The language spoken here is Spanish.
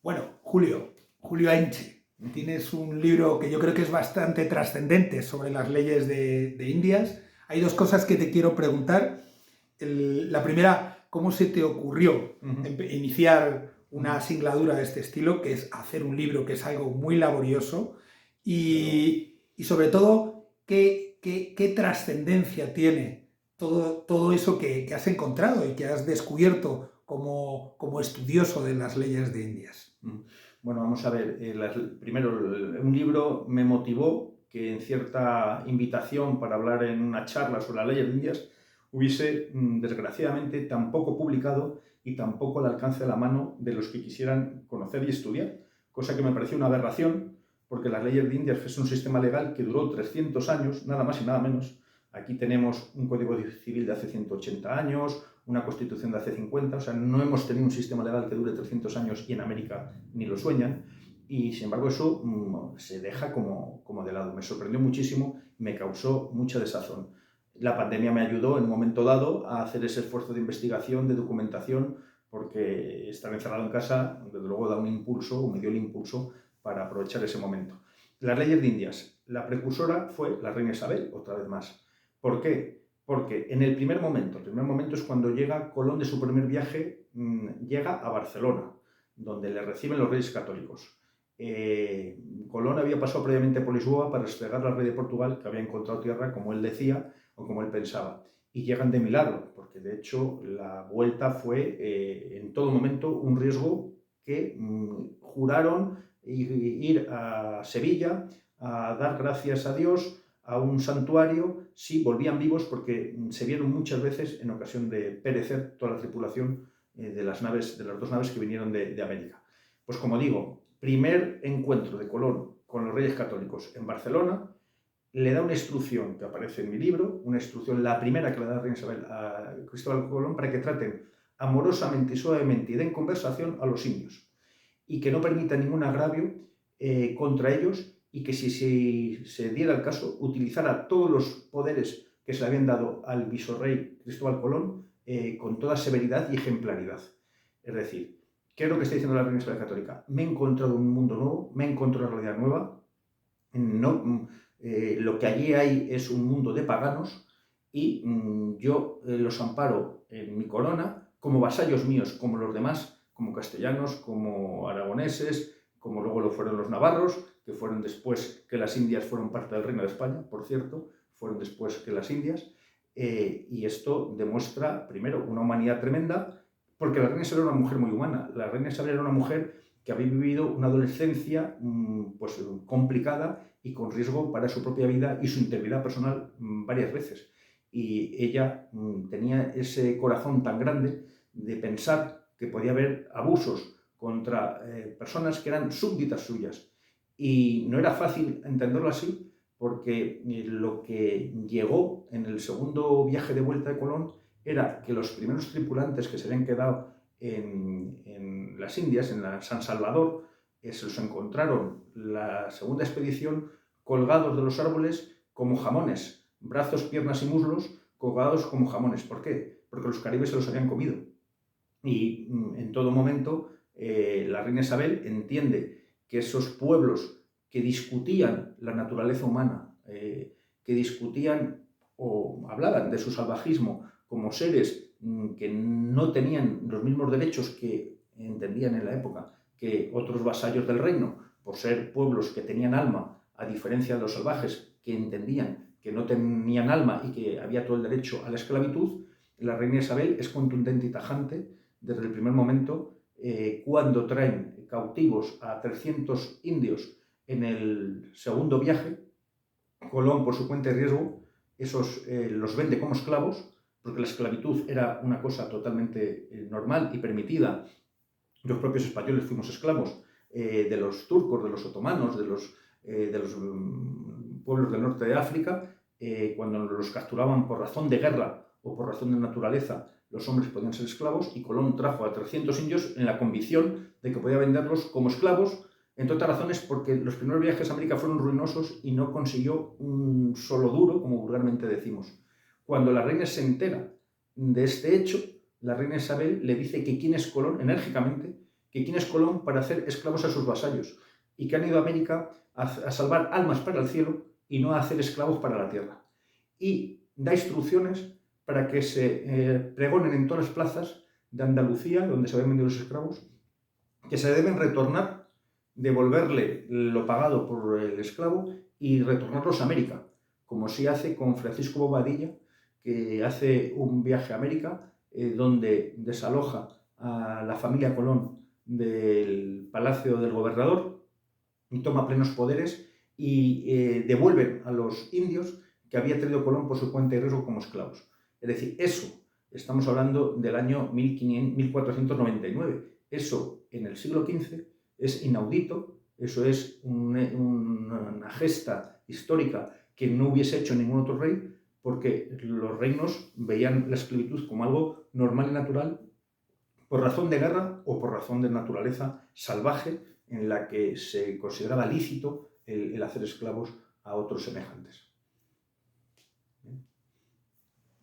Bueno, Julio Enche, tienes un libro que yo creo que es bastante trascendente sobre las leyes de Indias. Hay dos cosas que te quiero preguntar. La primera, ¿cómo se te ocurrió iniciar una singladura de este estilo, que es hacer un libro, que es algo muy laborioso? Y sobre todo, ¿qué trascendencia tiene todo eso que has encontrado y que has descubierto como estudioso de las leyes de Indias? Bueno, vamos a ver. Primero, un libro me motivó que en cierta invitación para hablar en una charla sobre las leyes de Indias hubiese, desgraciadamente, tan poco publicado y tan poco al alcance de la mano de los que quisieran conocer y estudiar, cosa que me pareció una aberración, porque las leyes de Indias es un sistema legal que duró 300 años, nada más y nada menos. Aquí tenemos un Código Civil de hace 180 años, una Constitución de hace 50, o sea, no hemos tenido un sistema legal que dure 300 años y en América ni lo sueñan, y sin embargo eso se deja como de lado. Me sorprendió muchísimo, me causó mucha desazón. La pandemia me ayudó en un momento dado a hacer ese esfuerzo de investigación, de documentación, porque estar encerrado en casa, desde luego, da un impulso, o me dio el impulso para aprovechar ese momento. Las leyes de Indias. La precursora fue la reina Isabel, otra vez más. ¿Por qué? Porque en el primer momento es cuando llega Colón de su primer viaje, llega a Barcelona, donde le reciben los reyes católicos. Colón había pasado previamente por Lisboa para restregarle al rey de Portugal, que había encontrado tierra, como él decía, o como él pensaba. Y llegan de milagro, porque de hecho la vuelta fue en todo momento un riesgo que juraron ir a Sevilla a dar gracias a Dios, a un santuario, si volvían vivos, porque se vieron muchas veces en ocasión de perecer toda la tripulación de las dos naves que vinieron de América. Pues como digo, primer encuentro de Colón con los reyes católicos en Barcelona, le da una instrucción que aparece en mi libro, una instrucción, la primera que le da la reina Isabel a Cristóbal Colón, para que traten amorosamente y suavemente y den conversación a los indios, y que no permita ningún agravio contra ellos, y que si se diera el caso, utilizara todos los poderes que se le habían dado al visorrey Cristóbal Colón con toda severidad y ejemplaridad. Es decir, ¿qué es lo que está diciendo la reina Isabel Católica? Me he encontrado un mundo nuevo, me he encontrado una realidad nueva. Lo que allí hay es un mundo de paganos, y yo los amparo en mi corona como vasallos míos, como los demás, como castellanos, como aragoneses, como luego lo fueron los navarros, que fueron después que las Indias fueron parte del Reino de España, por cierto, fueron después que las Indias. Y esto demuestra, primero, una humanidad tremenda, porque la reina Isabel era una mujer muy humana. La reina Isabel era una mujer que había vivido una adolescencia pues, complicada y con riesgo para su propia vida y su integridad personal varias veces. Y ella tenía ese corazón tan grande de pensar que podía haber abusos contra personas que eran súbditas suyas. Y no era fácil entenderlo así, porque lo que llegó en el segundo viaje de vuelta de Colón era que los primeros tripulantes que se habían quedado en las Indias, en San Salvador, se los encontraron la segunda expedición colgados de los árboles como jamones, brazos, piernas y muslos colgados como jamones. ¿Por qué? Porque los caribes se los habían comido. Y en todo momento la reina Isabel entiende que esos pueblos que discutían la naturaleza humana, que discutían o hablaban de su salvajismo como seres que no tenían los mismos derechos que entendían en la época que otros vasallos del reino, por ser pueblos que tenían alma, a diferencia de los salvajes que entendían que no tenían alma y que había todo el derecho a la esclavitud, la reina Isabel es contundente y tajante desde el primer momento cuando traen cautivos a 300 indios en el segundo viaje. Colón, por su cuenta y riesgo, esos los vende como esclavos, porque la esclavitud era una cosa totalmente normal y permitida. Los propios españoles fuimos esclavos de los turcos, de los otomanos, de los pueblos del norte de África. Cuando los capturaban por razón de guerra o por razón de naturaleza, los hombres podían ser esclavos, y Colón trajo a 300 indios en la convicción de que podía venderlos como esclavos, entre otras razones porque los primeros viajes a América fueron ruinosos y no consiguió un solo duro, como vulgarmente decimos. Cuando la reina se entera de este hecho, la reina Isabel le dice que quién es Colón, enérgicamente, que quién es Colón para hacer esclavos a sus vasallos y que han ido a América a salvar almas para el cielo y no a hacer esclavos para la tierra. Y da instrucciones para que se pregonen en todas las plazas de Andalucía, donde se habían vendido los esclavos, que se deben retornar, devolverle lo pagado por el esclavo y retornarlos a América, como se hace con Francisco Bobadilla, que hace un viaje a América, donde desaloja a la familia Colón del palacio del gobernador y toma plenos poderes y devuelven a los indios que había traído Colón por su cuenta y riesgo como esclavos. Es decir, eso, estamos hablando del año 1499, eso en el siglo XV es inaudito, eso es una gesta histórica que no hubiese hecho ningún otro rey, porque los reinos veían la esclavitud como algo normal y natural por razón de guerra o por razón de naturaleza salvaje en la que se consideraba lícito el hacer esclavos a otros semejantes.